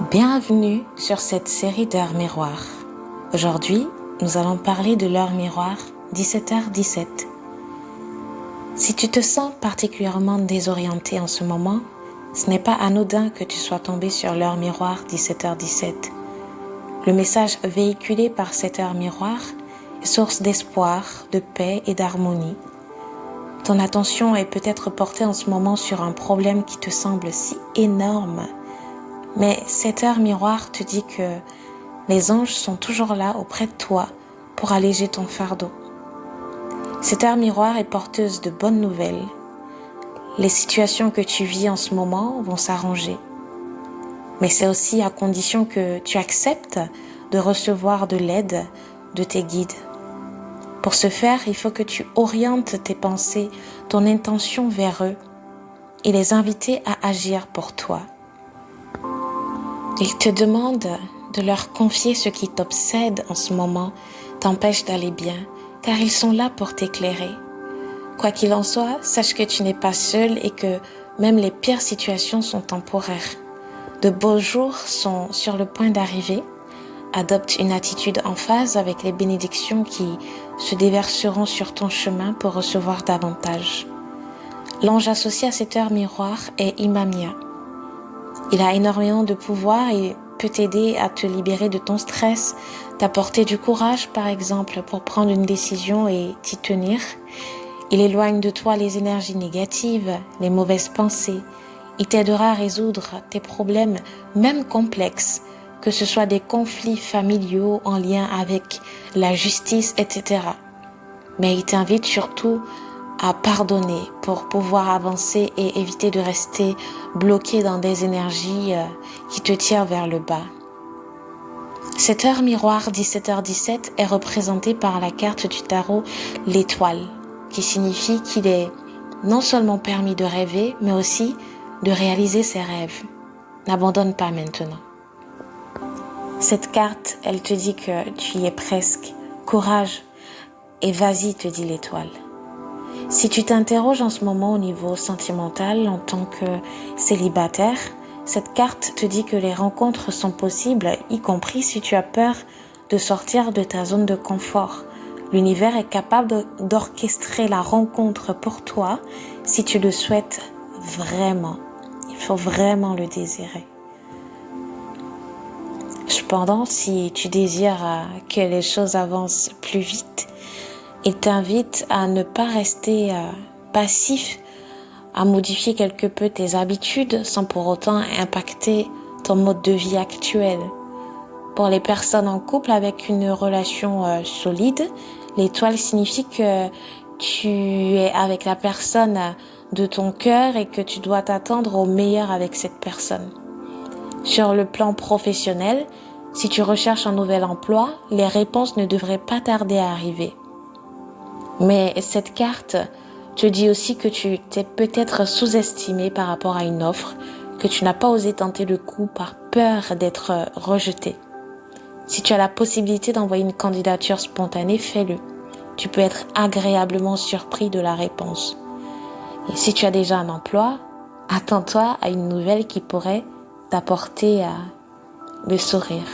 Bienvenue sur cette série d'heures miroirs. Aujourd'hui, nous allons parler de l'heure miroir 17h17. Si tu te sens particulièrement désorienté en ce moment, ce n'est pas anodin que tu sois tombé sur l'heure miroir 17h17. Le message véhiculé par cette heure miroir est source d'espoir, de paix et d'harmonie. Ton attention est peut-être portée en ce moment sur un problème qui te semble si énorme. Mais cette heure miroir te dit que les anges sont toujours là auprès de toi pour alléger ton fardeau. Cette heure miroir est porteuse de bonnes nouvelles. Les situations que tu vis en ce moment vont s'arranger. Mais c'est aussi à condition que tu acceptes de recevoir de l'aide de tes guides. Pour ce faire, il faut que tu orientes tes pensées, ton intention vers eux et les inviter à agir pour toi. Ils te demandent de leur confier ce qui t'obsède en ce moment, t'empêche d'aller bien, car ils sont là pour t'éclairer. Quoi qu'il en soit, sache que tu n'es pas seul et que même les pires situations sont temporaires. De beaux jours sont sur le point d'arriver. Adopte une attitude en phase avec les bénédictions qui se déverseront sur ton chemin pour recevoir davantage. L'ange associé à cette heure miroir est Imamia. Il a énormément de pouvoir et peut t'aider à te libérer de ton stress, t'apporter du courage par exemple pour prendre une décision et t'y tenir. Il éloigne de toi les énergies négatives, les mauvaises pensées. Il t'aidera à résoudre tes problèmes, même complexes, que ce soit des conflits familiaux en lien avec la justice, etc. Mais il t'invite surtout à pardonner pour pouvoir avancer et éviter de rester bloqué dans des énergies qui te tirent vers le bas. Cette heure miroir 17h17 est représentée par la carte du tarot, l'étoile, qui signifie qu'il est non seulement permis de rêver, mais aussi de réaliser ses rêves. N'abandonne pas maintenant. Cette carte, elle te dit que tu y es presque. Courage et vas-y, te dit l'étoile. Si tu t'interroges en ce moment au niveau sentimental en tant que célibataire, cette carte te dit que les rencontres sont possibles, y compris si tu as peur de sortir de ta zone de confort. L'univers est capable d'orchestrer la rencontre pour toi si tu le souhaites vraiment. Il faut vraiment le désirer. Cependant, si tu désires que les choses avancent plus vite, il t'invite à ne pas rester passif, à modifier quelque peu tes habitudes sans pour autant impacter ton mode de vie actuel. Pour les personnes en couple avec une relation solide, l'étoile signifie que tu es avec la personne de ton cœur et que tu dois t'attendre au meilleur avec cette personne. Sur le plan professionnel, si tu recherches un nouvel emploi, les réponses ne devraient pas tarder à arriver. Mais cette carte te dit aussi que tu t'es peut-être sous-estimé par rapport à une offre, que tu n'as pas osé tenter le coup par peur d'être rejeté. Si tu as la possibilité d'envoyer une candidature spontanée, fais-le. Tu peux être agréablement surpris de la réponse. Et si tu as déjà un emploi, attends-toi à une nouvelle qui pourrait t'apporter le sourire.